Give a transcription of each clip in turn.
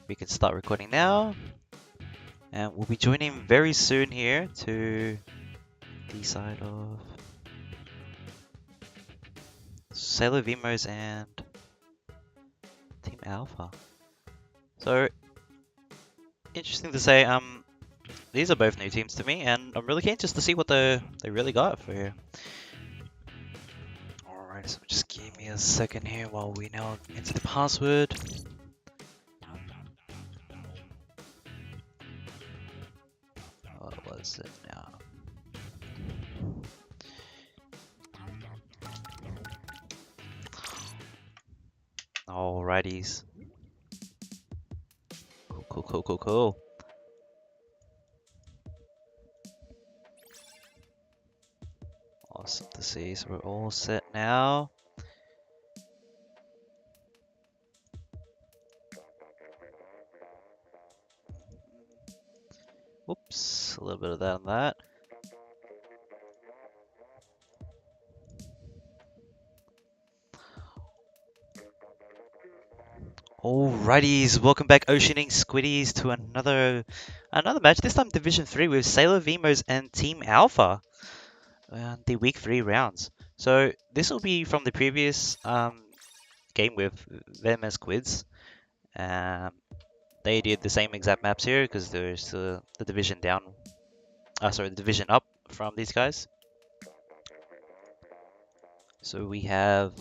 we can start recording now. And we'll be joining very soon here to the side of Sailor Veemos and Team Alpha. So, interesting to say, these are both new teams to me, and I'm really keen just to see what they really got for here. Alright, so just give me a second here while we now enter the password. What was it now? Alrighties. Cool. Awesome to see. So we're all set now. Whoops, a little bit of that on that. Alrighties, welcome back Oceanink Squiddies to another match, this time Division 3 with Sailor Veemos and Team Alpha. The week 3 rounds. So this will be from the previous game with them as Squids. They did the same exact maps here because there's the division down, the division up from these guys. So we have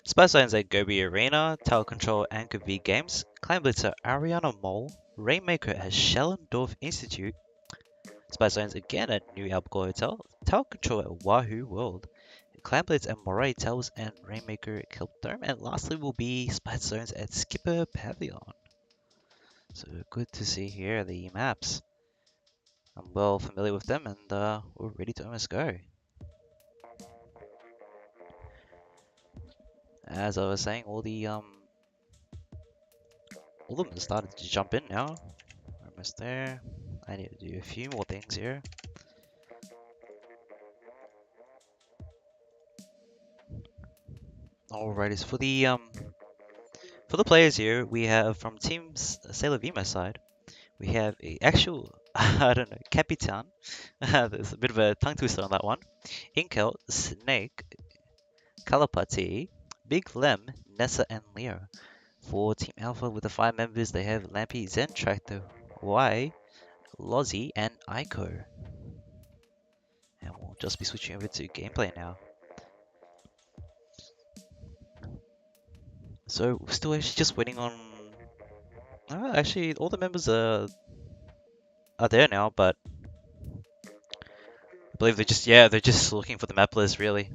Splatoon's at Gobi Arena, Tower Control Anchor V Games, Clan Blitzer Ariana Mole, Rainmaker at Schellendorf Institute, Splatoon's again at New Albacore Hotel, Tower Control at Wahoo World, Clan Blitz at Moray Towers and Rainmaker at Kelpdome, and lastly will be Splatoon's at Skipper Pavilion. So good to see here the maps. I'm well familiar with them and we're ready to almost go. As I was saying, all of them have started to jump in now. We're almost there. I need to do a few more things here. Alrighty, so for the players here, we have from Team Sailor Veemos side, we have a actual I don't know, Capitan. There's a bit of a tongue twister on that one. Inkel, Snake, Kalapati, Big Lem, Nessa, and Leo. For Team Alpha, with the 5 members, they have Lampy, Zen, Tractor, Y, Lozzie, and Aiko. And we'll just be switching over to gameplay now. So we're still actually just waiting on. Actually, all the members are there now, but I believe they're just looking for the map list really.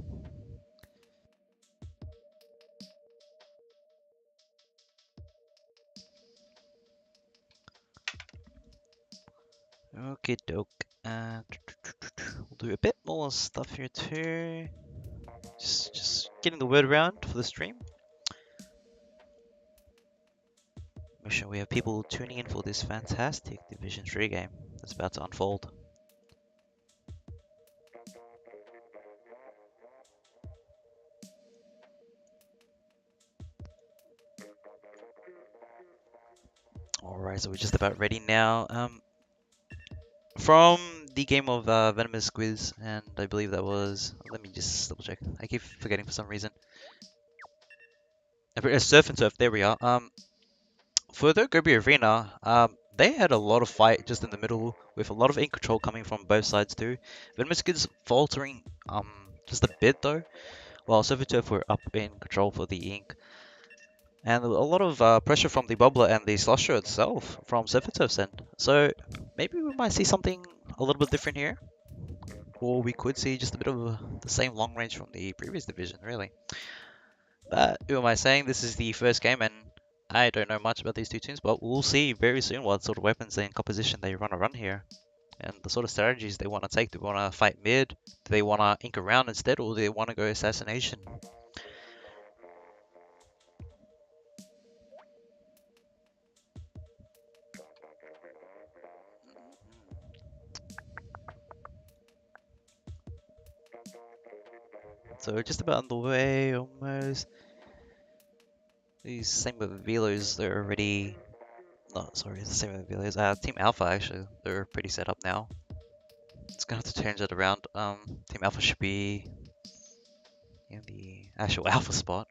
Okay, doke. We'll do a bit more stuff here too. Just getting the word around for the stream. Make sure we have people tuning in for this fantastic Division 3 game that's about to unfold. Alright, so we're just about ready now. From the game of Venomous Squiz, and I believe that was. Let me just double check. I keep forgetting for some reason. Surf and Turf, there we are. For the Gobi Arena, they had a lot of fight just in the middle, with a lot of ink control coming from both sides too. Venomous Squiz faltering just a bit though, while Surf and Turf were up in control for the ink. And a lot of pressure from the Bubbler and the Slusher itself from Surf and Turf's end. So maybe we might see something a little bit different here. Or we could see just a bit of the same long range from the previous division, really. But who am I saying? This is the first game, and I don't know much about these two teams, but we'll see very soon what sort of weapons and composition they run here, and the sort of strategies they want to take. Do they want to fight mid? Do they want to ink around instead, or do they want to go assassination? So just about on the way, almost. These same with Velos, they're already... No, sorry, it's the same with Velos. Team Alpha, actually, they're pretty set up now. It's gonna have to change it around. Team Alpha should be in the actual Alpha spot.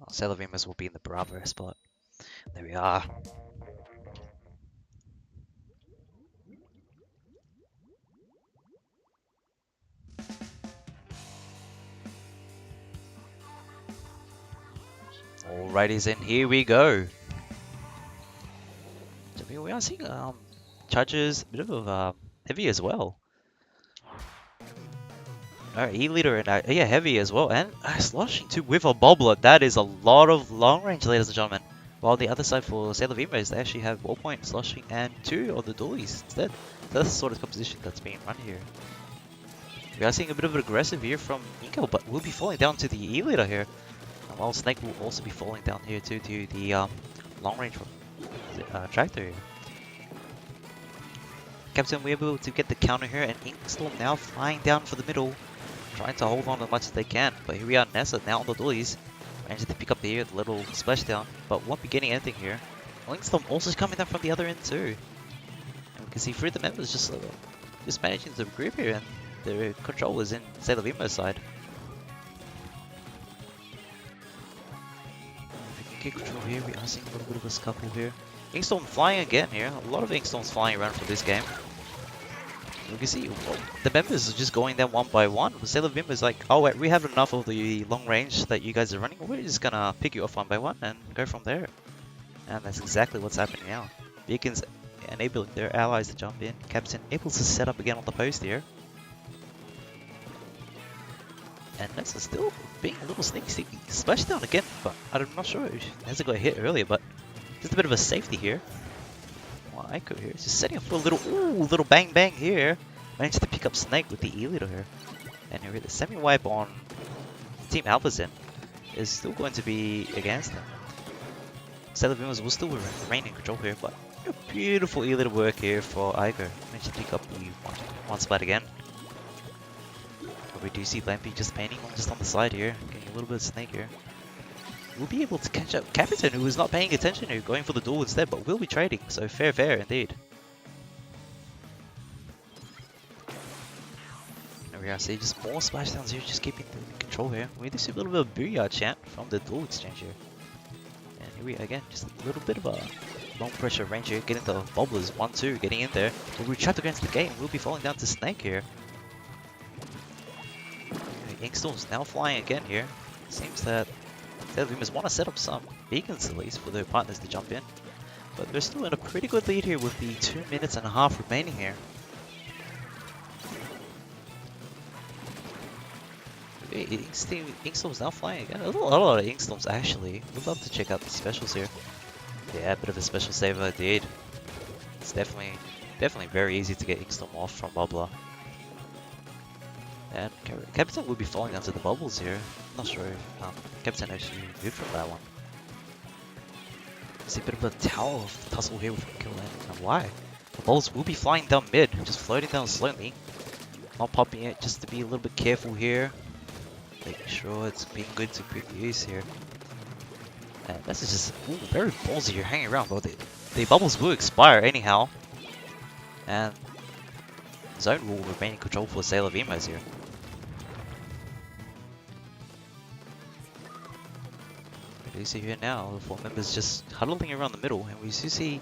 Sailor Veemos will be in the Bravo spot. There we are. Alrighties, and here we go. We are seeing charges a bit of heavy as well. Alright, E-leader and yeah, heavy as well, and sloshing too with a bobbler. That is a lot of long range, ladies and gentlemen. While the other side for Sailor Veemos, they actually have wallpoint, sloshing, and 2 of the dualies instead. So that's the sort of composition that's being run here. We are seeing a bit of an aggressive here from Inko, but we'll be falling down to the E-leader here. And while Snake will also be falling down here too to the long range from Tractor here. Captain, we're able to get the counter here, and Inkstorm now flying down for the middle, trying to hold on as much as they can. But here we are, Nessa now on the dualies, managing to pick up the little splashdown, but won't be getting anything here. Inkstorm also coming down from the other end too. And we can see 3 of the members just managing to group here, and their control is in Sailor Veemos' side. If we can get control here, we are seeing a little bit of a scuffle here. Inkstorm flying again here. A lot of Inkstorms flying around for this game. You can see the members are just going down one by one. Sailor Veemos is like, oh wait, we have enough of the long range that you guys are running. We're just gonna pick you off one by one and go from there. And that's exactly what's happening now. Beacons enabling their allies to jump in. Captain able to set up again on the post here. And Nessa still being a little sneaky. Splashdown again, but I'm not sure. Nessa got hit earlier, but just a bit of a safety here. Well, Aiko here is just setting up for a little bang bang here. Managed to pick up Snake with the E-leader here. And here the semi-wipe on Team Alpha's end is still going to be against them. Sailor Veemos will still remain in control here, but beautiful E-leader work here for Aiko. Managed to pick up the one splat again. But we do see Lampy just painting just on the side here, getting a little bit of Snake here. We'll be able to catch up Captain, who is not paying attention here, going for the duel instead, but will be trading, so fair indeed. There we are, see just more splashdowns here, just keeping the control here. We do see a little bit of booyah chant from the duel exchange here. And here we are again, just a little bit of a long pressure range here, getting the bobblers 1-2, getting in there. But we trapped against the game, we'll be falling down to Snake here. Inkstorm's now flying again here. Seems that Sailor Veemos want to set up some beacons at least for their partners to jump in. But they're still in a pretty good lead here with the 2 minutes and a half remaining here. Inkstorm's now flying again. A lot of Inkstorms actually. We'd love to check out the specials here. Yeah, a bit of a special saver indeed. It's definitely very easy to get Inkstorm off from Bubbler. And Captain will be falling onto the bubbles here. Not sure if Captain actually moved from that one. See a bit of a tower of tussle here with Kill and why? The balls will be flying down mid, just floating down slowly. Not popping it, just to be a little bit careful here. Making sure it's being good to quick use here. And this is just very ballsy here, hanging around, but the bubbles will expire anyhow. And Zone will remain in control for Sailor Veemos here. You see here now, the 4 members just huddling around the middle, and we see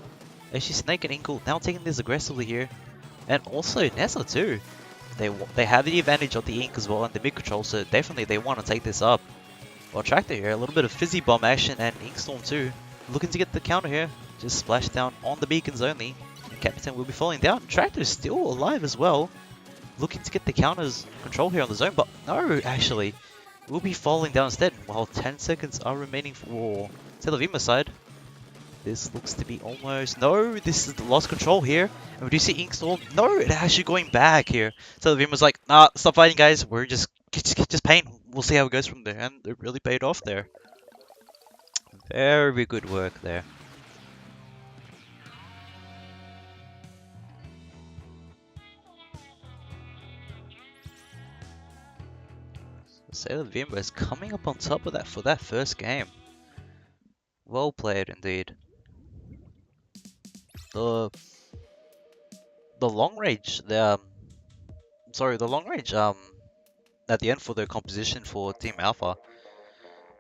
actually Snake and Inkle now taking this aggressively here, and also Nessa too. They have the advantage of the Ink as well and the mid control, so definitely they want to take this up. Well, Tractor here, a little bit of Fizzy Bomb action, and Inkstorm too, looking to get the counter here. Just splash down on the beacons only. And Captain will be falling down. Tractor is still alive as well, looking to get the counters control here on the zone, but no, actually. Will be falling down instead, while 10 seconds are remaining for Sailor Veemos' side. This looks to be almost... No, this is the lost control here. And we do see Inkstorm. No, it's actually going back here. Sailor Veemos like, nah, stop fighting guys. We're just paint. We'll see how it goes from there. And it really paid off there. Very good work there. Sailor Veemos coming up on top of that for that first game. Well played indeed. The long range, the long range at the end for the composition for Team Alpha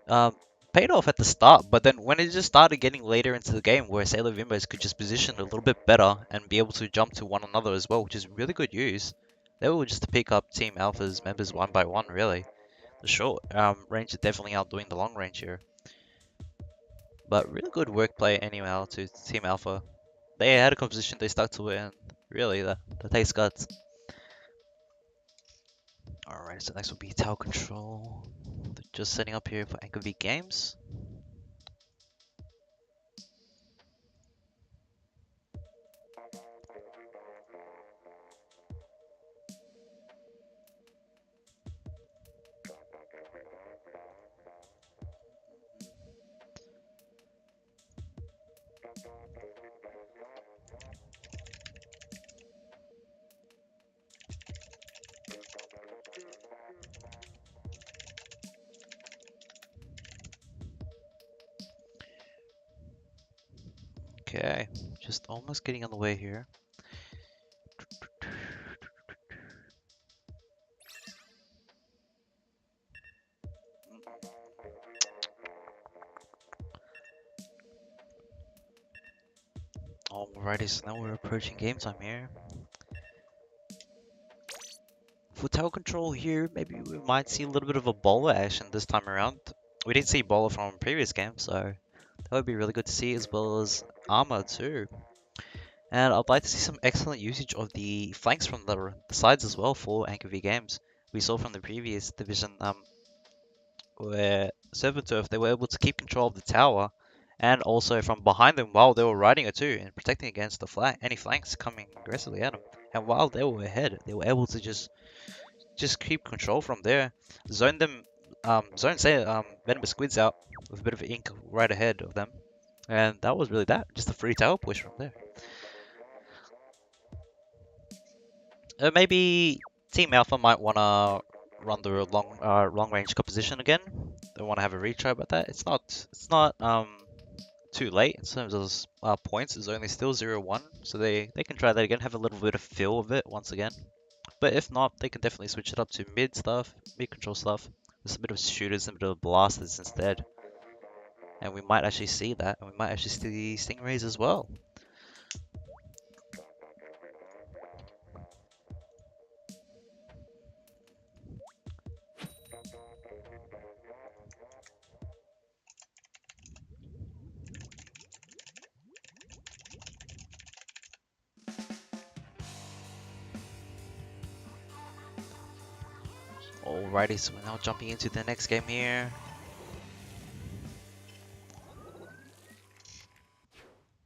um paid off at the start, but then when it just started getting later into the game where Sailor Veemos could just position a little bit better and be able to jump to one another as well, which is really good use. They were just to pick up Team Alpha's members one by one, really. The short range is definitely outdoing the long range here. But really good work play anyhow to Team Alpha. They had a composition, they stuck to it, and really, that takes guts. Alright, so next will be tower control. They're just setting up here for Anchor V Games. Okay, just almost getting on the way here. Alrighty, so now we're approaching game time here. For tower control here, maybe we might see a little bit of a bowler action this time around. We didn't see bowler from previous games, so that would be really good to see, as well as armor too. And I'd like to see some excellent usage of the flanks from the sides as well for Anchor V Games. We saw from the previous division where Serpenturf, they were able to keep control of the tower and also from behind them while they were riding it too and protecting against the any flanks coming aggressively at them. And while they were ahead, they were able to just keep control from there, zone them, venomous squids out with a bit of ink right ahead of them, and that was really that. Just a free tower push from there. Maybe Team Alpha might want to run the long range composition again. They want to have a retry about that. It's not too late in terms of points. It's only still 0-1, so they can try that again. Have a little bit of feel of it once again. But if not, they can definitely switch it up to mid control stuff. With a bit of shooters and a bit of blasters instead. And we might actually see that, and we might actually see stingrays as well. Alrighty, so we're now jumping into the next game here.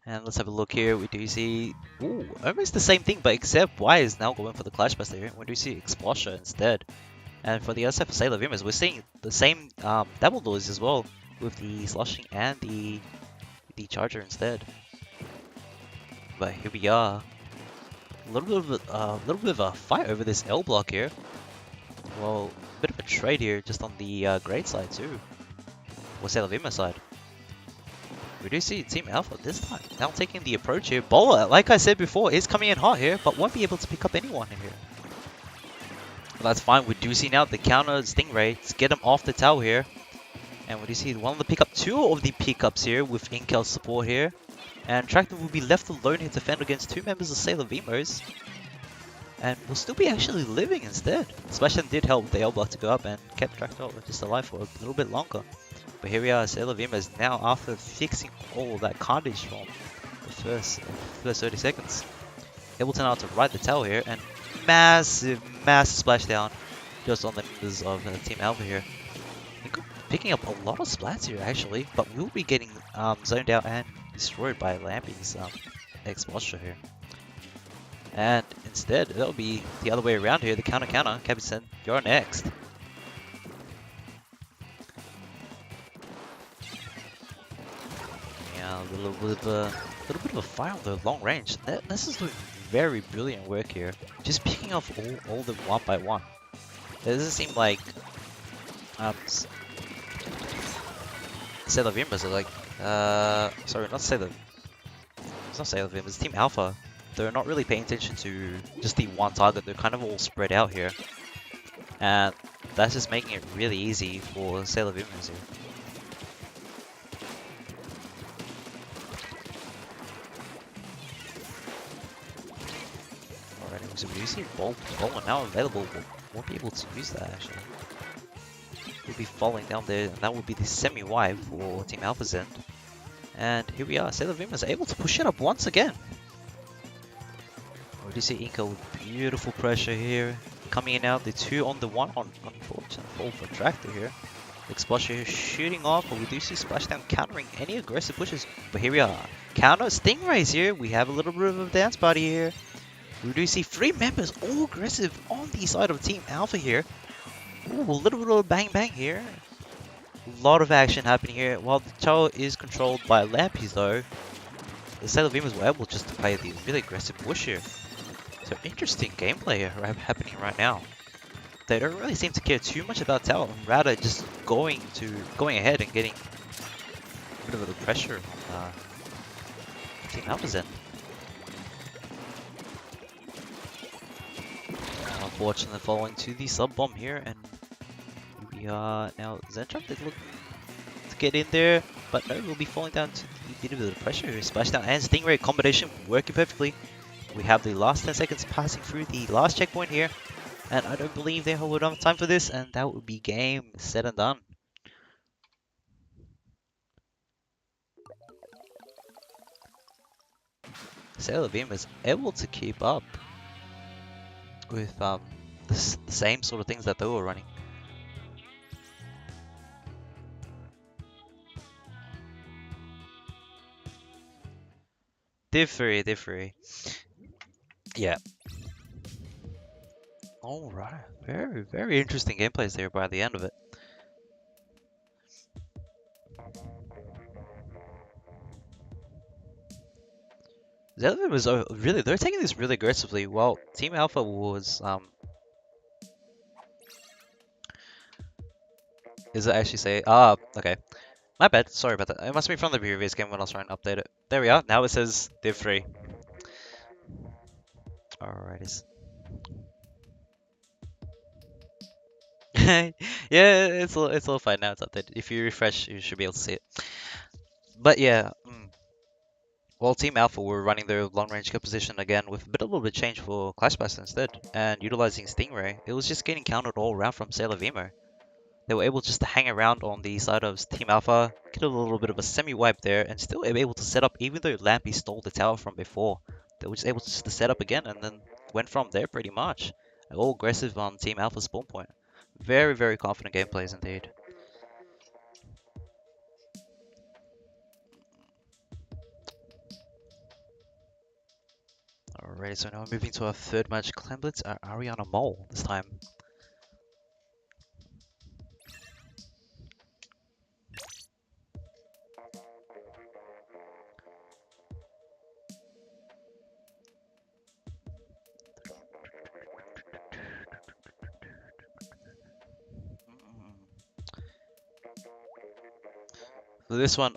And let's have a look here. We do see almost the same thing, but except Y is now going for the Clash Buster here. We do see Explosion instead. And for the other side for Sailor Veemos, we're seeing the same double noise as well, with the Slushing and the Charger instead. But here we are. A little bit of a fight over this L block here. Well, a bit of a trade here just on the grade side too. Or Sailor Veemos side. We do see Team Alpha this time now taking the approach here. Bowler, like I said before, is coming in hot here, but won't be able to pick up anyone in here. Well, that's fine. We do see now the counter Stingray to get him off the tower here. And we do see one of the pick up, two of the pickups here with Inkel's support here. And Tractor will be left alone here to defend against two members of Sailor Veemos. And will still be actually living instead. Splashdown did help the L block to go up and kept Tractor just alive for a little bit longer. But here we are, Sailor Veemos now after fixing all of that carnage from the first 30 seconds. Able to now to ride the tower here and massive splashdown just on the members of Team Alpha here. Picking up a lot of splats here actually, but we'll be getting zoned out and destroyed by Lampy's X-Monster here. And instead, that'll be the other way around here, the counter, Captain, you're next. Yeah, a little bit of a fight on the long range. This is doing very brilliant work here. Just picking off all the one by one. It doesn't seem like S- Sailor Veemos are like, sorry, not Sailor, it's not Sailor Veemos, it's Team Alpha. They're not really paying attention to just the one target, they're kind of all spread out here. And that's just making it really easy for Sailor Veemos here. Alrighty, so we do see Bowler now available, won't be able to use that actually. He'll be falling down there, and that will be the semi-wipe for Team Alpha's end. And here we are, Sailor Veemos able to push it up once again. We do see Inca with beautiful pressure here. Coming in out, the 2 on the 1 on unfortunate fall for Tractor here. Explosion here shooting off, but we do see Splashdown countering any aggressive pushes. But here we are, counter Stingrays here. We have a little bit of a dance party here. We do see 3 members all aggressive on the side of Team Alpha here. Ooh, a little bit of bang bang here. A lot of action happening here. While the tower is controlled by Lampies though, the Sailor Veemos were able just to play the really aggressive push here. So interesting gameplay happening right now. They don't really seem to care too much about tower, rather just going ahead and getting a bit of the pressure on Team Alpha's end. Unfortunately falling to the sub bomb here, and we are now Zentrum. They look to get in there, but no, we'll be falling down to the bit of the pressure here. Splashdown and Stingray combination working perfectly. We have the last 10 seconds passing through the last checkpoint here, and I don't believe they have enough time for this, and that would be game said and done. Sailor Beam is able to keep up with the same sort of things that they were running. Differy. Yeah. Alright. Very interesting gameplays there by the end of it. Sailor was really, they're taking this really aggressively. Well, Team Alpha was is it actually say okay. My bad, sorry about that. It must be from the previous game when I was trying to update it. There we are, now it says Div 3. Alrighties. Yeah, it's all fine now, it's updated. If you refresh, you should be able to see it. But yeah, while Team Alpha were running their long range kill position again with a little bit of change for Clash Blast instead, and utilizing Stingray, it was just getting countered all around from Sailor Veemo. They were able just to hang around on the side of Team Alpha, get a little bit of a semi-wipe there, and still able to set up even though Lampy stole the tower from before. They were just able just to set up again and then went from there pretty much. All aggressive on Team Alpha spawn point. Very confident gameplays indeed. Alright, so now we're moving to our third match. Clan Blitz are Ariana Mole this time. For this one,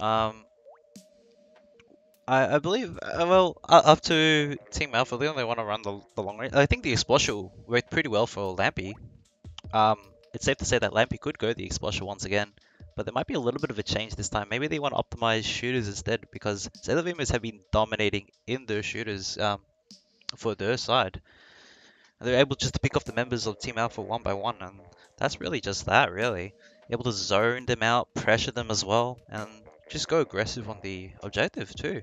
I believe, up to Team Alpha, they only want to run the long range. I think the Explosion worked pretty well for Lampy. It's safe to say that Lampy could go the Explosion once again, but there might be a little bit of a change this time. Maybe they want to optimize shooters instead, because Sailor Veemos have been dominating in their shooters for their side. And they're able just to pick off the members of Team Alpha one by one, and that's really just that, really. Able to zone them out, pressure them as well, and just go aggressive on the objective too.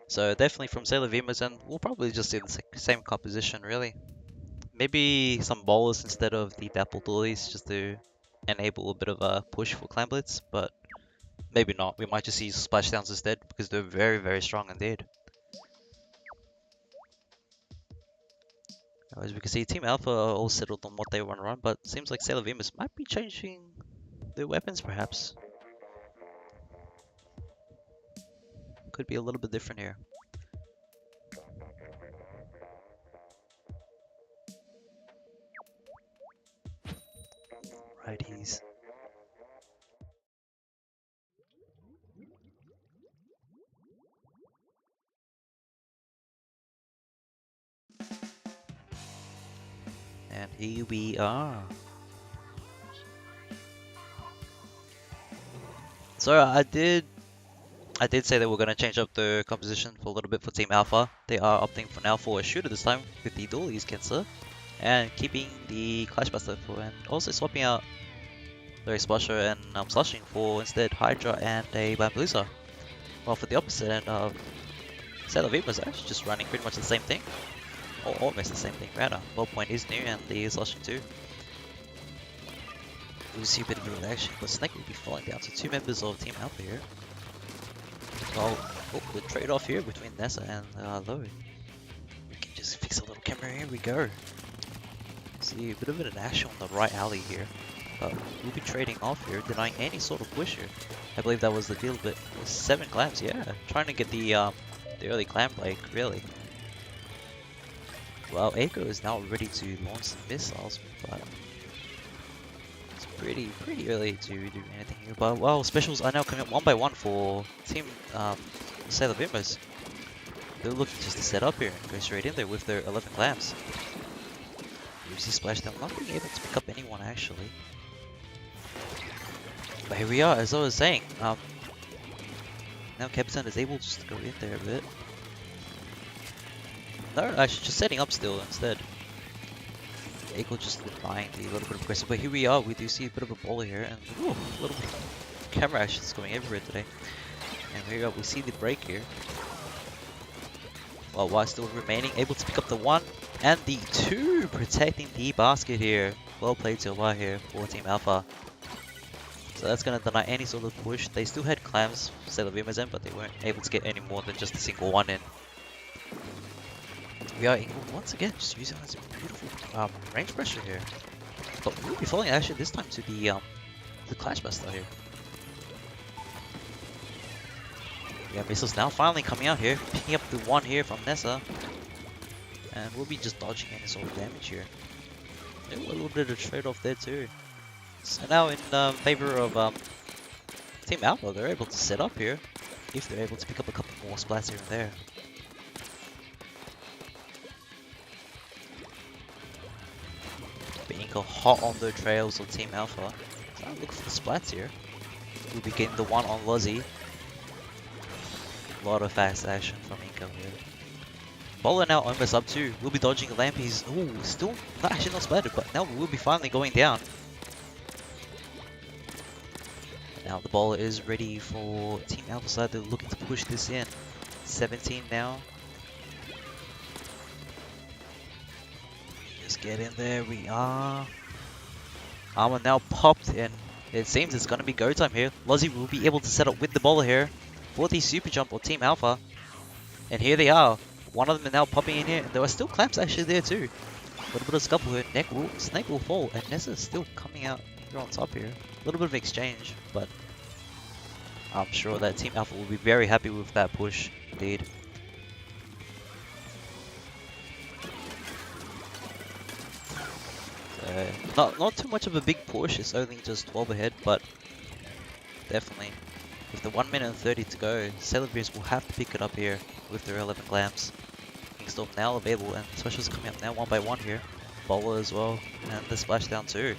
So definitely from Sailor Veemos, and we'll probably just see the same composition really. Maybe some bowlers instead of the Dapple Doilies just to enable a bit of a push for Clan Blitz, but maybe not. We might just see Splashdowns instead because they're very strong indeed. As we can see, Team Alpha are all settled on what they want to run, but seems like Sailor Veemos might be changing their weapons perhaps. Could be a little bit different here. Here we are. So I did say that we're gonna change up the composition for a little bit for Team Alpha. They are opting for now for a shooter this time with the dual use cancer and keeping the Clash Buster for, and also swapping out their Splasher and Slushing for instead Hydra and a Bambuza. While for the opposite end of Sailor Veemos are actually just running pretty much the same thing. Or almost the same thing rather. Ball point is new and the Slushing too. We'll see a bit of a reaction, but Snake will be falling down to two members of Team Alpha here. Well, the trade-off here between Nessa and Lowe. We can just fix a little camera, here we go. See a bit of an action on the right alley here. But we'll be trading off here, denying any sort of push here. I believe that was the deal, but 7 clams, yeah. Trying to get the early clam break, really. Well, Eiko is now ready to launch some missiles, but it's pretty early to do anything here. But well, specials are now coming up one by one for Team Sailor Veemos. They're looking just to set up here and go straight in there with their 11 clams. Use the splashdown, not being able to pick up anyone actually. But here we are, as I was saying, now Captain is able just to go in there a bit. No, actually just setting up still instead. Eagle just denying the little bit of aggressive, but here we are, we do see a bit of a bowler here, and ooh, a little bit of camera actions going everywhere today. And here we go, we see the break here. Well, while still remaining, able to pick up the 1 and the 2, protecting the basket here. Well played so far here for Team Alpha. So that's going to deny any sort of push. They still had clams, Sailor Veemos in, but they weren't able to get any more than just a single 1 in. We are once again just using this beautiful range pressure here. But we'll be falling actually this time to the Clash Buster here. Yeah, missiles now finally coming out here, picking up the 1 here from Nessa. And we'll be just dodging any sort of damage here. A little bit of trade-off there too. So now in favor of Team Alpha, they're able to set up here if they're able to pick up a couple more splats here and there. Being hot on the trails of Team Alpha. So look for the splats here. We'll be getting the 1 on Lozzie. A lot of fast action from Inko here. Bowler now almost up too. We'll be dodging Lampies. Ooh, still not actually not splattered, but now we'll be finally going down. Now the bowler is ready for Team Alpha side. They're looking to push this in. 17 now. Just get in there. We are. Armor now popped in. It seems it's gonna be go time here. Lozzie will be able to set up with the bowler here for the super jump or Team Alpha. And here they are. One of them is now popping in here. There are still claps actually there too. A little bit of scuffle here. Snake will fall. And Nessa is still coming out here on top here. A little bit of exchange, but I'm sure that Team Alpha will be very happy with that push indeed. Not too much of a big push, it's only just 12 ahead, but definitely with the 1 minute and 30 to go, Sailor Veemos will have to pick it up here with their 11 glams. Kingstone now available, and specials coming up now 1 by 1 here. Bowler as well, and the splashdown too.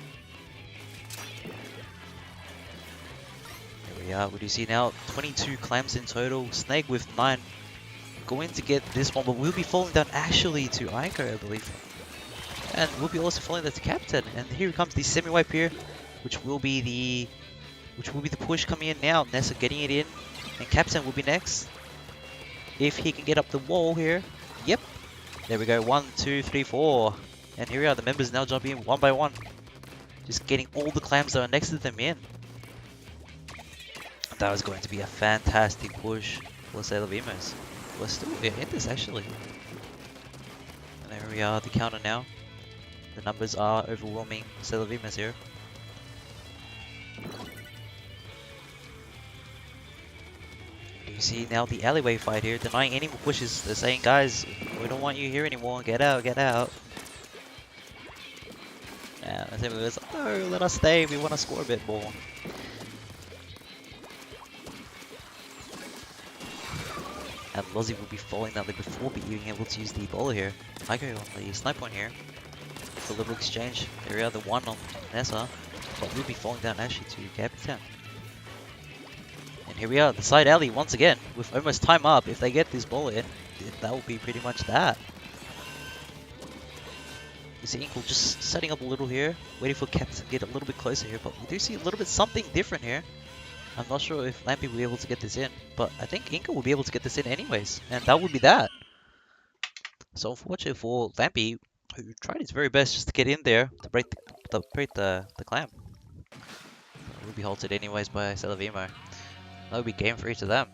Here we are, what do you see now? 22 clams in total, Snake with 9. Going to get this one, but we'll be falling down actually to Aiko, I believe. And we'll be also falling that to Captain. And here comes the semi-wipe here, which will be the push coming in now. Nessa getting it in, and Captain will be next. If he can get up the wall here. Yep. There we go. 1, 2, 3, 4. And here we are. The members now jumping in 1 by 1. Just getting all the clams that are next to them in. That was going to be a fantastic push for Sailor Veemos. We're still in this actually. And there we are. The counter now. The numbers are overwhelming Sailor Veemos here. You see now the alleyway fight here, denying any more pushes. They're saying, guys, we don't want you here anymore. Get out, get out. And I think it was, no, let us stay. We want to score a bit more. And Lozzie will be falling down there before being able to use the bowler here. I go on the snipe point here. for a little exchange. Here we are, the one on Nessa, but we'll be falling down actually to Capitan. And here we are, the side alley once again, with almost time up. If they get this ball in, that will be pretty much that. You see Inkle just setting up a little here, waiting for Cap to get a little bit closer here, but we do see a little bit something different here. I'm not sure if Lampy will be able to get this in, but I think Inkle will be able to get this in anyways, and that would be that. So unfortunately for Lampy, who tried his very best just to get in there to break the clam. Will be halted anyways by Sailor Veemos. That would be game 3 to them.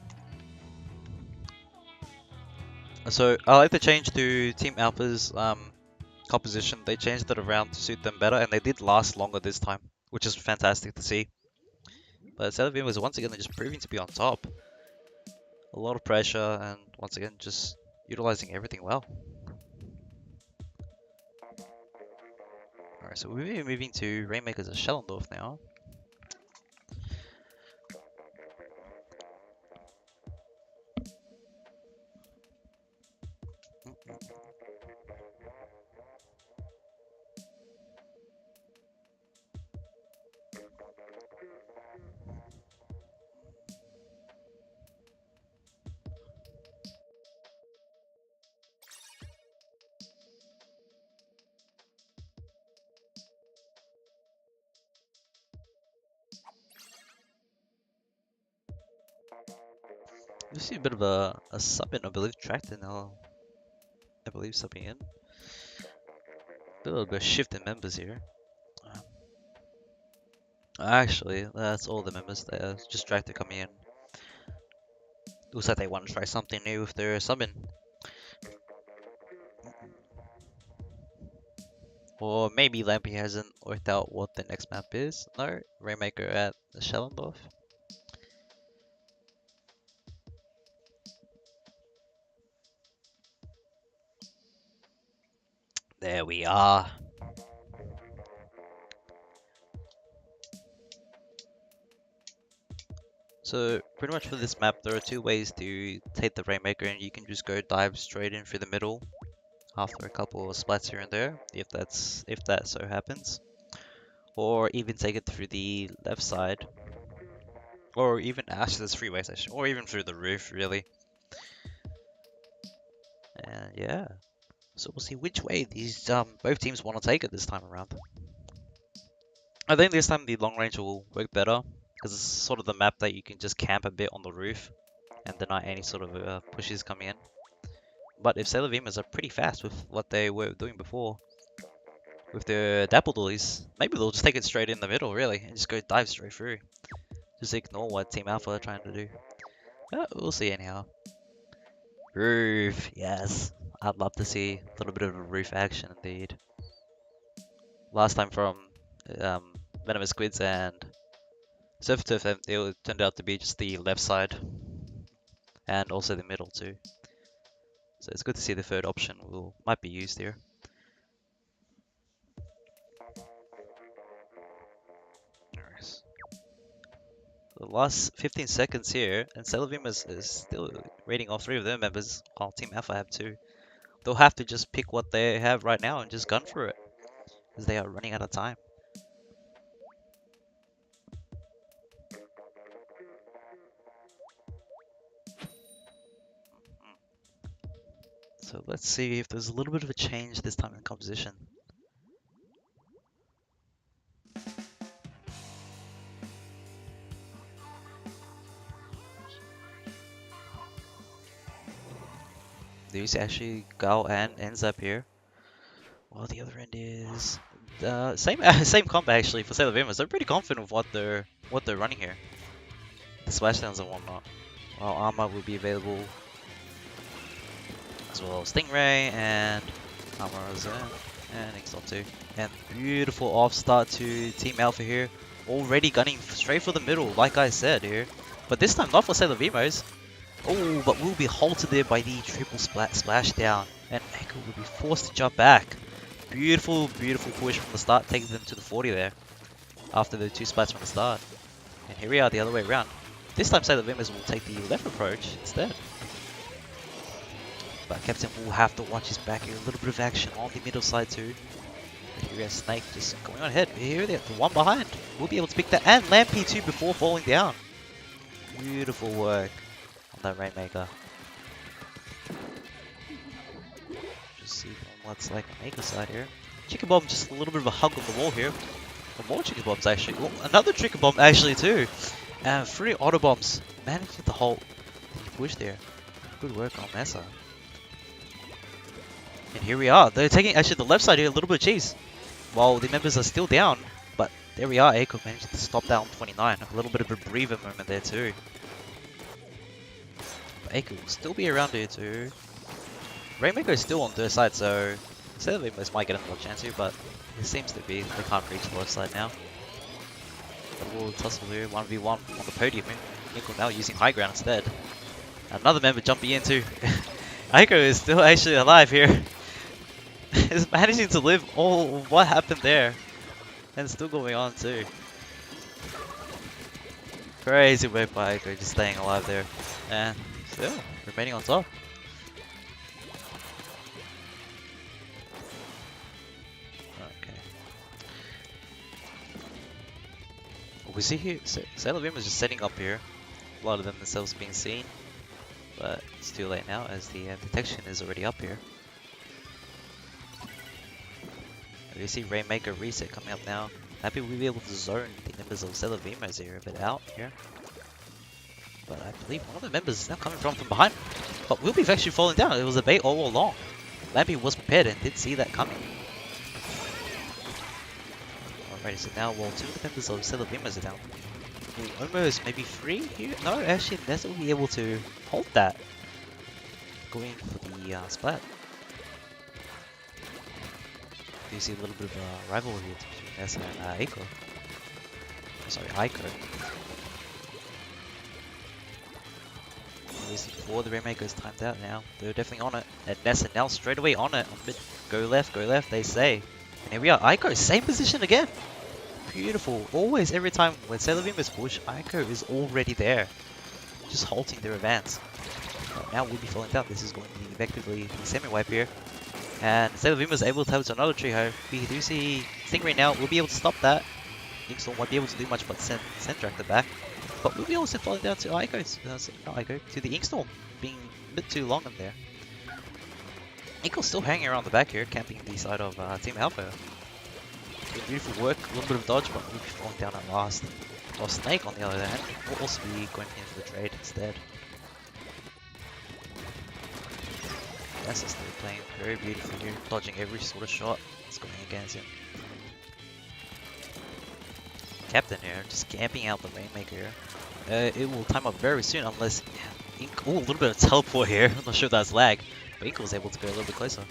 So I like to change to Team Alpha's composition. They changed it around to suit them better, and they did last longer this time, which is fantastic to see. But Sailor Veemos was once again just proving to be on top. A lot of pressure, and once again just utilizing everything well. Alright, so we'll be moving to Rainmakers of Schellendorf now. You see a bit of a sub in, I believe, Tractor now. I believe subbing in. A little bit of shift in members here. Actually, that's all the members there. Just Tractor coming in. Looks like they want to try something new with their subbing. Or maybe Lampy hasn't worked out what the next map is. No, Rainmaker at Schellendorf. There we are. So pretty much for this map, there are two ways to take the Rainmaker, and you can just go dive straight in through the middle after a couple of splats here and there, if that so happens, or even take it through the left side, or even actually there's 3 ways actually, or even through the roof really. And yeah, so we'll see which way these both teams want to take it this time around. I think this time the long range will work better, because it's sort of the map that you can just camp a bit on the roof and deny any sort of pushes coming in. But if Sailor Veemos are pretty fast with what they were doing before, with their Dapple Dollies, maybe they'll just take it straight in the middle really, and just go dive straight through. Just ignore what Team Alpha are trying to do. We'll see anyhow. Roof, yes. I'd love to see a little bit of a roof action indeed. Last time from Venomous Squids and Surf Turf, it turned out to be just the left side. And also the middle too. So it's good to see the third option might be used here. Nice. The last 15 seconds here, and Sailor Veemos is still raiding all 3 of their members, while Team Alpha have 2. They'll have to just pick what they have right now and just gun for it, because they are running out of time. So let's see if there's a little bit of a change this time in composition. There's actually Gal and ends up here. Well, the other end is same comp actually for Sailor Veemos. They're pretty confident with what they're running here. The splashdowns and whatnot. Well, armor will be available as well. Stingray and armor is there, and Exalt 2. And beautiful off start to Team Alpha here. Already gunning straight for the middle, like I said here. But this time not for Sailor Veemos. Oh, but we'll be halted there by the triple splashdown, and Echo will be forced to jump back. Beautiful, beautiful push from the start, taking them to the 40 there, after the 2 splats from the start. And here we are the other way around. This time Sailor Veemos will take the left approach instead. But Captain will have to watch his back here. A little bit of action on the middle side too. Here we have Snake just going on ahead. Here they're the one behind. We'll be able to pick that. And Lampy too before falling down. Beautiful work on that Rainmaker. Just see from what's like on Maker side here. Chicken Bomb just a little bit of a hug on the wall here. Or more Chicken Bombs actually. Oh, another Chicken Bomb actually too. And 3 Auto Bombs. Managing to hold the push there. Good work on Mesa. And here we are. They're taking actually the left side here, a little bit of cheese. While the members are still down. But there we are. Aiko managed to stop that on 29. A little bit of a breather moment there too. But Aiko will still be around here too. Rainmaker is still on their side, so Sailor Veemos might get another chance here, but it seems to be they can't reach the left side now. But we'll tussle here, 1v1 on the podium. Nickel now using high ground instead. Another member jumping in too. Aiko is still actually alive here. Is managing to live all what happened there. And still going on too. Crazy work by Aiko, just staying alive there. And still remaining on top. We see here, Sailor Veemos is just setting up here. A lot of them themselves being seen, but it's too late now as the detection is already up here. We see Rainmaker reset coming up now. Happy we'll be able to zone the members of Sailor Veemos here a bit out here. But I believe one of the members is now coming from behind. But Wilby's actually falling down. It was a bait all along. Lampy was prepared and did see that coming. Alrighty, so now, well, 2 of the members of Sailor Veemos are down. We'll almost maybe 3 here? No, actually, Nessa will be able to hold that. Going for the splat. Do you see a little bit of a rivalry between Nessa and Aiko? Sorry, Aiko. Obviously, before the Rainmaker is timed out now, they're definitely on it. And Nessa now straight away on it. On mid. Go left, they say. And here we are, Aiko, same position again. Beautiful. Always, every time when Sailor Veemos push, Aiko is already there. Just halting their advance. But now we'll be falling down. This is going to be effectively the semi-wipe here. And Sailor Veemos is able to have another Treehoe. We do see Stingray now. We'll be able to stop that. Inkstorm won't be able to do much but send Dracta back. But we'll be also falling down to Aiko. Not Aiko, to the Inkstorm. Being a bit too long in there. Inkle's still hanging around the back here, camping the side of Team Alpha. Doing beautiful work, a little bit of dodge, but we'll be falling down at last. While Snake, on the other hand, will also be going in for the trade instead. That's just playing very beautifully here, dodging every sort of shot that's going against him. Captain here, just camping out the Rainmaker here. It will time up very soon unless... Oh, a little bit of teleport here, I'm not sure if that's lag. But Inkle was able to go a little bit closer.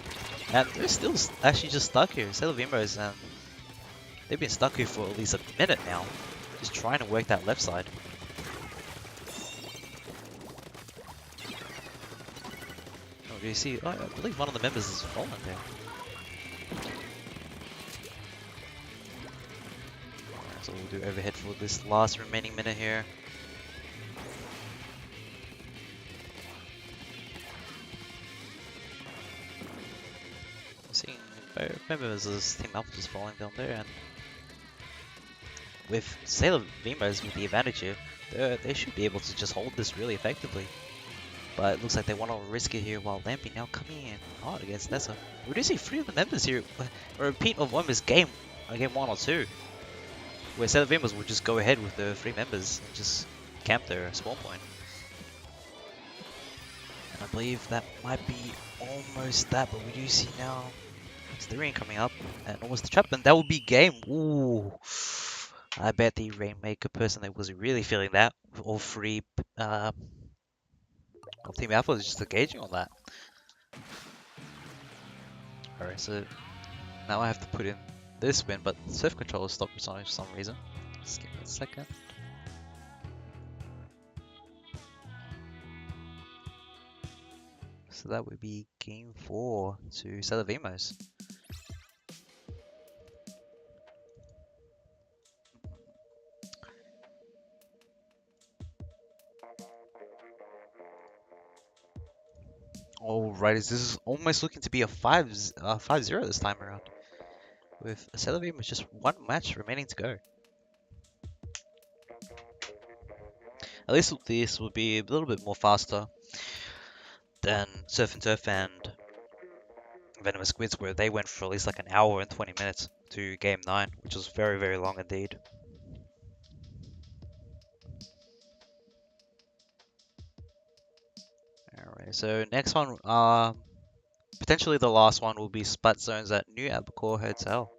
And they're still actually just stuck here. Sailor Veemos, they've been stuck here for at least a minute now. Just trying to work that left side. Oh, do you see? Oh, I believe one of the members is fallen there. Alright, so we'll do overhead for this last remaining minute here. Members of this Team Alpha just falling down there, and with Sailor Veemos with the advantage here, they should be able to just hold this really effectively. But it looks like they want to risk it here while Lampy now coming in hard against Nessa. We do see 3 of the members here, a repeat of almost game 1 or 2, where Sailor Veemos will just go ahead with the 3 members and just camp their spawn point. And I believe that might be almost that, but we do see now the rain coming up and almost the trap, and that would be game. Ooh, I bet the Rainmaker person that was really feeling that with all 3 of Team Alpha is just engaging on that. Alright, so now I have to put in this win, but Surf Controller stopped responding for some reason. Just give me a second. So that would be game 4 to Sailor Veemos. Alright, this is almost looking to be a 5-0 this time around. with Sailor Veemos with just one match remaining to go. At least this will be a little bit more faster than Surf and Turf and Venomous Squids, where they went for at least like an hour and 20 minutes to Game 9, which was very, very long indeed. Alright, so next one, potentially the last one will be Splat Zones at New Albacore Hotel.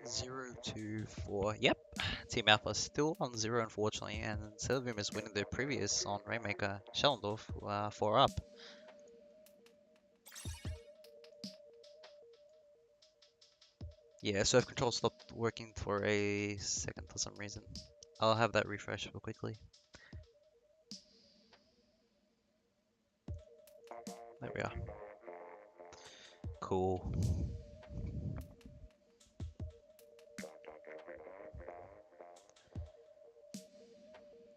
Zero, 2, 4. Yep, Team Alpha still on 0, unfortunately, and Sailor Veemos is winning their previous on Rainmaker Schellendorf 4 up. Yeah, Surf Control stopped working for a second for some reason. I'll have that refresh real quickly. There we are. Cool.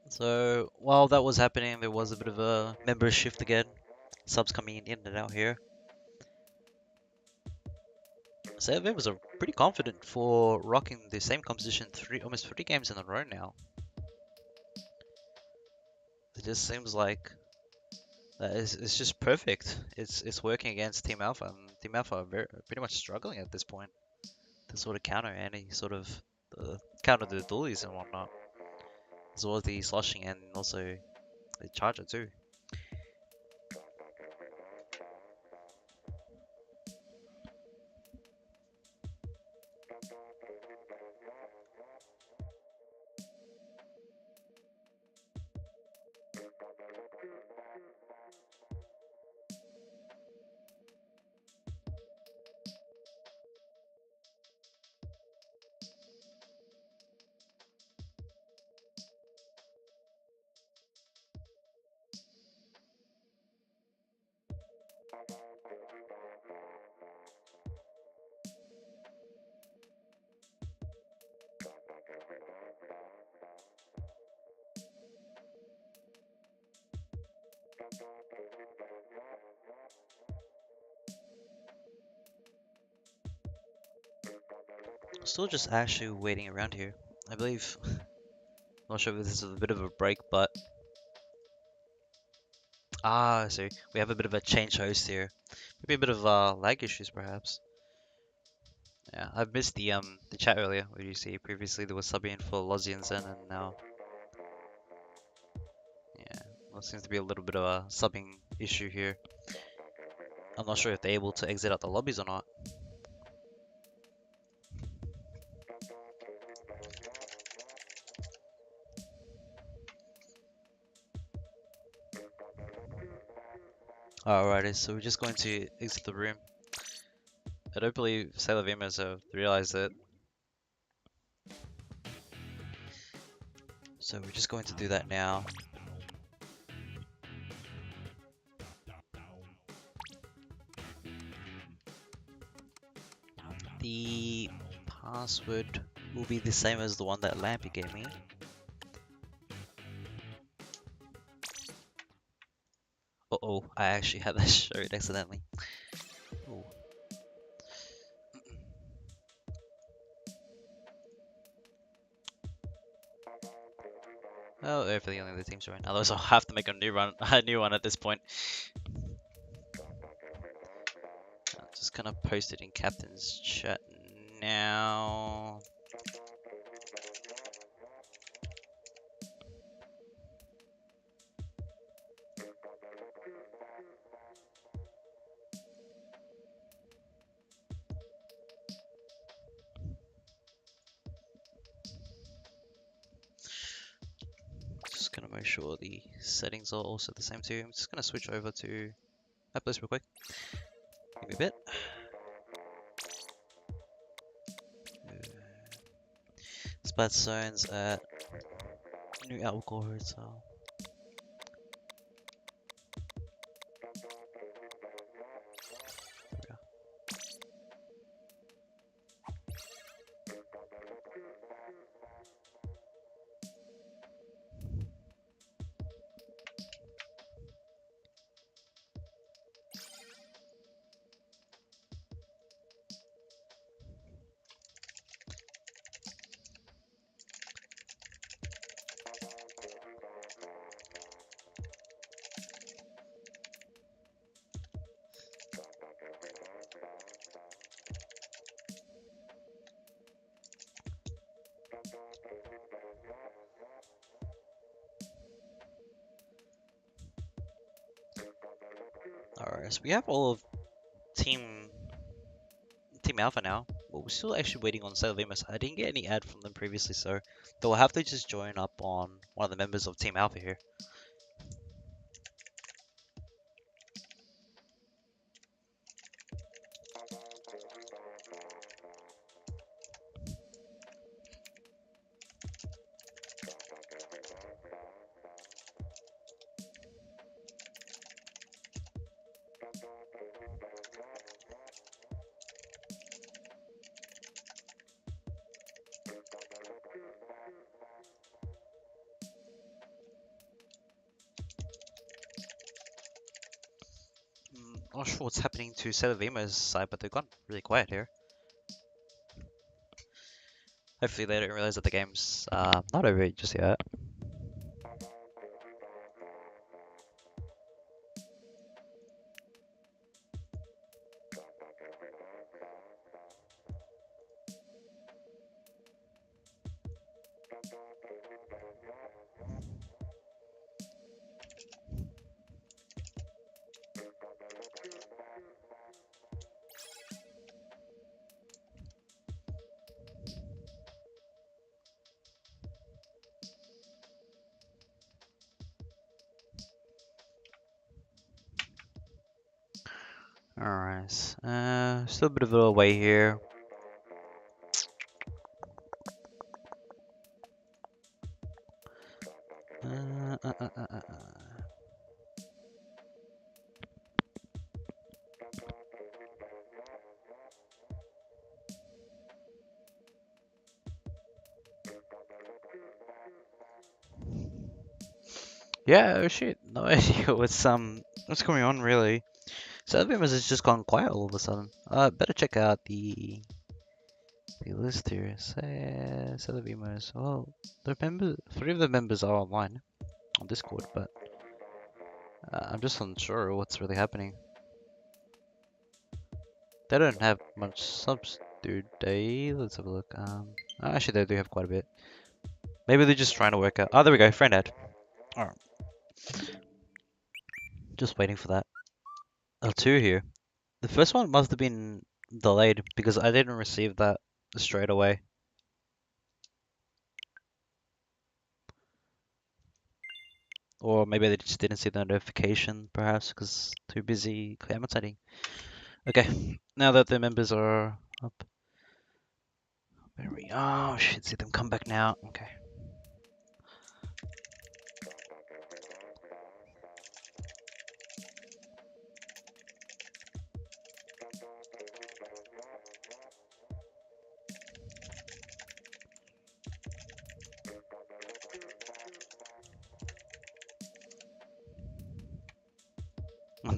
So while that was happening, there was a bit of a member shift again. Subs coming in and out here. Sailor was pretty confident for rocking the same composition almost 3 games in a row now. It just seems like it's just perfect. It's working against Team Alpha, and Team Alpha are pretty much struggling at this point to sort of counter any sort of counter the dualies and whatnot, as well as the sloshing and also the charger too. Still just actually waiting around here. I believe, not sure if this is a bit of a break, but so we have a bit of a change host here. Maybe a bit of lag issues perhaps. Yeah, I missed the chat earlier where you see previously there was subbing for Lozzie and Zen, and now yeah, there seems to be a little bit of a subbing issue here. I'm not sure if they're able to exit out the lobbies or not. Alrighty, so we're just going to exit the room. I don't believe Sailor Veemos have realized it. So we're just going to do that now. The password will be the same as the one that Lampy gave me. Uh-oh, I actually had that showed accidentally. Ooh. Oh, hopefully only the teams join. Otherwise, I'll have to make a new one at this point. I'm just gonna post it in Captain's chat now. Just gonna make sure the settings are also the same too. I'm just gonna switch over to Apples real quick. Give me a bit. Splat zones at New Alcohol Hotel. There we Alright, so we have all of Team Alpha now. Well, we're still actually waiting on Sailor Veemos. I didn't get any ad from them previously, so they'll have to just join up on one of the members of Team Alpha here. Not sure what's happening to Sailor Veemos' side, but they've gone really quiet here. Hopefully they don't realize that the game's not over just yet. Alright, still a bit of a way here. Yeah, oh shit, no idea what's going on really. Sailor Veemos has just gone quiet all of a sudden. Better check out the list here. Sailor Veemos. Well, the members, 3 of the members are online on Discord, but I'm just unsure what's really happening. They don't have much subs, do they? Let's have a look. Actually, they do have quite a bit. Maybe they're just trying to work out. Oh, there we go. Friend ad. Alright. Just waiting for that. L2 here. The first one must have been delayed because I didn't receive that straight away. Or maybe they just didn't see the notification, perhaps, because too busy commentating. Okay, now that the members are up. There we go. Oh, shit, see them come back now. Okay.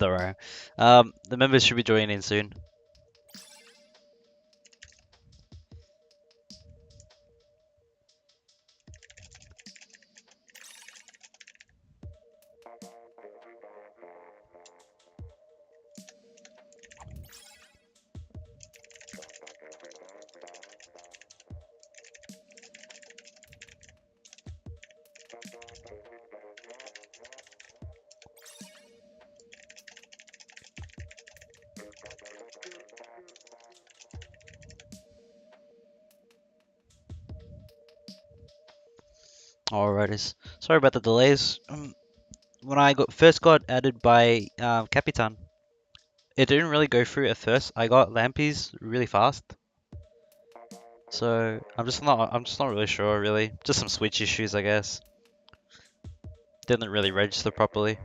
Alright. The members should be joining in soon. Alrighties. Sorry about the delays. When I first got added by Capitan, it didn't really go through at first. I got Lampies really fast. So I'm just not really sure really. Just some switch issues I guess. Didn't really register properly.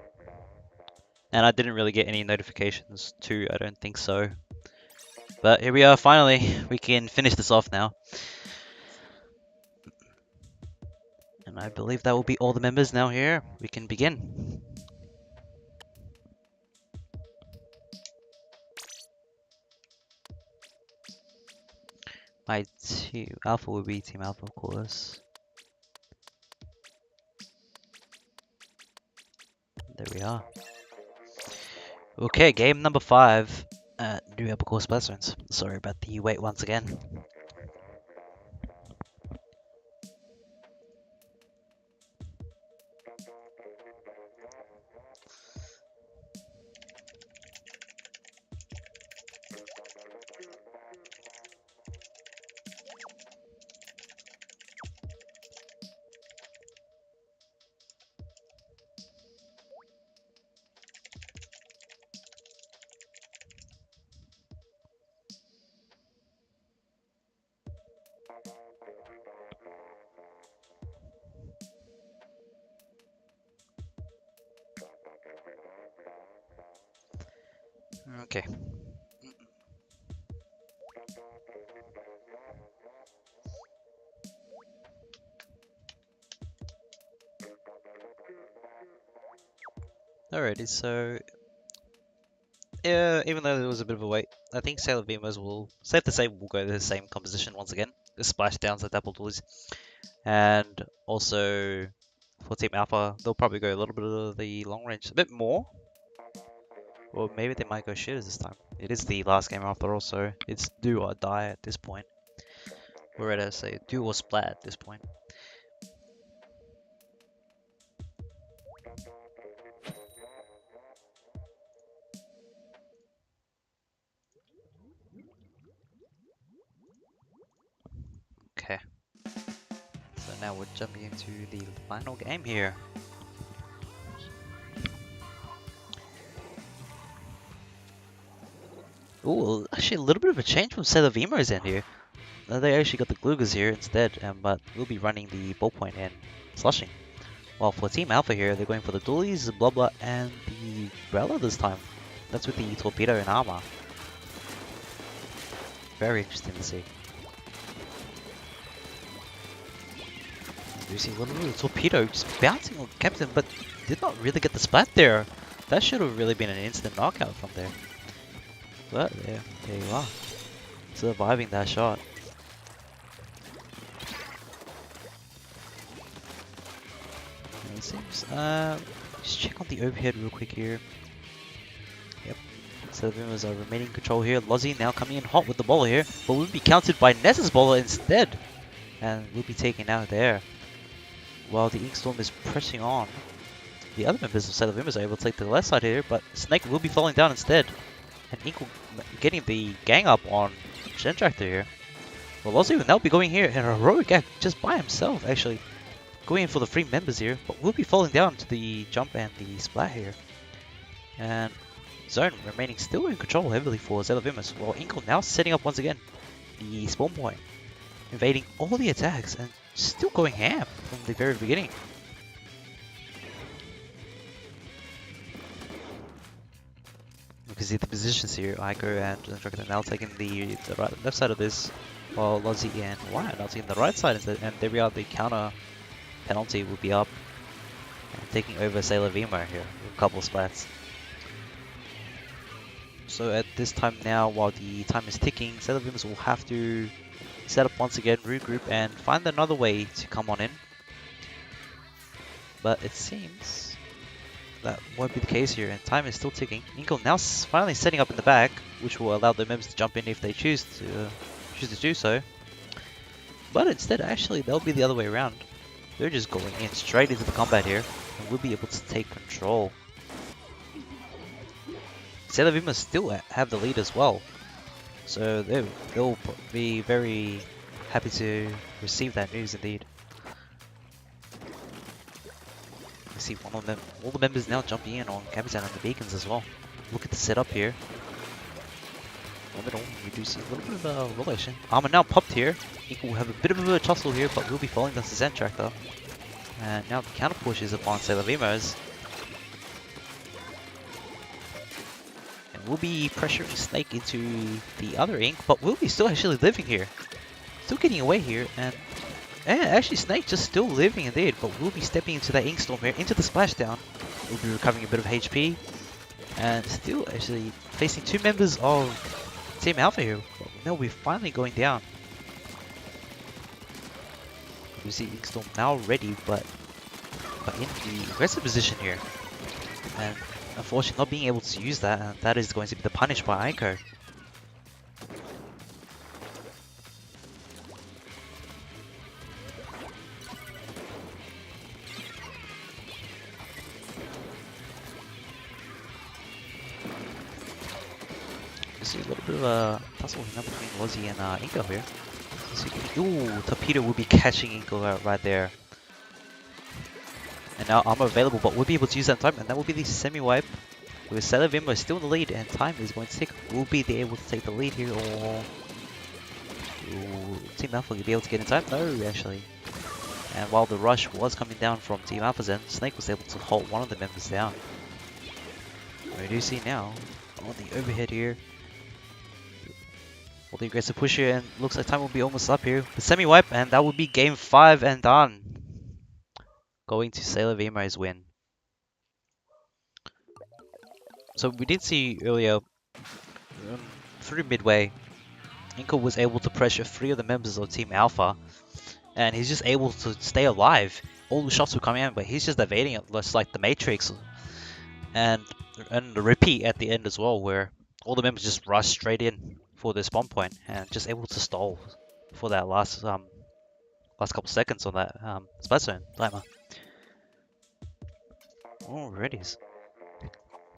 And I didn't really get any notifications too, I don't think so. But here we are finally. We can finish this off now. And I believe that will be all the members now here. We can begin. My Team Alpha will be Team Alpha, of course. There we are. Okay, game number 5 at New Epical Splatoon. Sorry about the wait once again. Okay. Alrighty, so yeah, even though there was a bit of a wait, I think Sailor Veemos will, safe to say, will go the same composition once again. The splash downs at double doors, and also for Team Alpha, they'll probably go a little bit of the long range, a bit more, or maybe they might go shooters this time. It is the last game after all, so it's do or die at this point. We're at say do or splat at this point. Okay. So now we're jumping into the final game here. Ooh, actually a little bit of a change from Sailor Veemos in here. They actually got the Glugas here instead, but we'll be running the ballpoint and slushing. While for Team Alpha here, they're going for the dualies, the blah blah, and the umbrella this time. That's with the torpedo and armor. Very interesting to see. You see a little bit of torpedo just bouncing on Captain, but did not really get the splat there. That should have really been an instant knockout from there. But there you are, surviving that shot. And it seems, just check on the overhead real quick here. Yep, so the Veemos are remaining in control here. Lozzie now coming in hot with the bowler here, but will be countered by Nessa's bowler instead, and will be taken out there. While the Inkstorm is pressing on, the other members of Sailor Veemos are able to take the left side here, but Snake will be falling down instead. And Ink will getting the gang up on Gentractor here. Well, Lozzie will now be going here in a heroic act just by himself, actually. Going in for the three members here, but will be falling down to the jump and the splat here. And Zone remaining still in control heavily for Sailor Veemos, while Inkle now setting up once again the spawn point. Invading all the attacks and still going ham from the very beginning. You can see the positions here. Aiko and Gentractor now taking the left side of this, while Lozzie and Wyatt now taking the right side instead. And there we are, the counter penalty will be up and taking over Sailor Veemo here with a couple of splats. So at this time now, while the time is ticking, Sailor Veemos will have to set up once again, regroup, and find another way to come on in. But it seems that won't be the case here, and time is still ticking. Inkle now finally setting up in the back, which will allow the members to jump in if they choose to do so. But instead, actually, they'll be the other way around. They're just going in straight into the combat here, and will be able to take control. Sailor Veemos still have the lead as well, so they'll be very happy to receive that news indeed. You see one of them, all the members now jumping in on Capitan and the beacons as well. Look at the setup here. In the middle, you do see a little bit of a relation. Armor now popped here. Ink will have a bit of a tussle here, but will be falling down to Zen Tractor. And now the counter push is upon Sailor Veemos. And we'll be pressuring Snake into the other Ink, but we'll be still actually living here. Still getting away here, and actually Snake just still living indeed, but we'll be stepping into that Ink Storm here, into the splashdown. We'll be recovering a bit of HP, and still actually facing two members of Team Alpha here. They'll be finally going down. You see Ink Storm now ready, but in the aggressive position here. And unfortunately not being able to use that, and that is going to be the punish by Aiko. You see a little bit of a tussle now between Lozzie and Inko here. Ooh, Torpedo will be catching Inko right there. And now armor available, but we'll be able to use that in time, and that will be the semi-wipe. With Sailor Veemos still in the lead, and time is going to take. Will be able to take the lead here, or Team Alpha will be able to get in time? No, actually. And while the rush was coming down from Team Alpha's end, Snake was able to hold one of the members down. We do see now on the overhead here. All the aggressive push here, and looks like time will be almost up here. The semi-wipe, and that would be game 5 and done. Going to Sailor Veemos win. So we did see earlier, through midway, Inko was able to pressure 3 of the members of Team Alpha, and he's just able to stay alive. All the shots will come in, but he's just evading it, just like the Matrix. And the repeat at the end as well, where all the members just rush straight in for the spawn point and just able to stall for that last couple seconds on that Splatoon timer. Alrighty.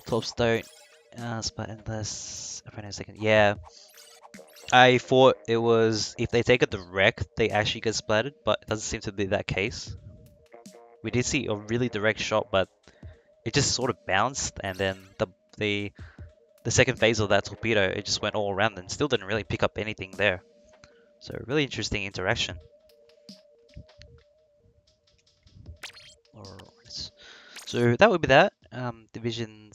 Top start, spot endless. Wait a second. Yeah, I thought it was if they take it direct, they actually get splatted, but it doesn't seem to be that case. We did see a really direct shot, but it just sort of bounced, and then the second phase of that torpedo, it just went all around and still didn't really pick up anything there. So really interesting interaction. Alright. So that would be that. Division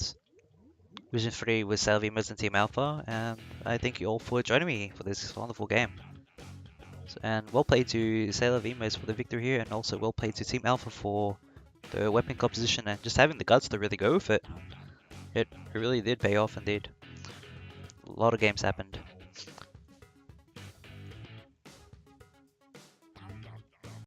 3 with Sailor Veemos and Team Alpha, and I thank you all for joining me for this wonderful game. And well played to Sailor Veemos for the victory here, and also well played to Team Alpha for the weapon composition and just having the guts to really go with it. It really did pay off indeed. A lot of games happened.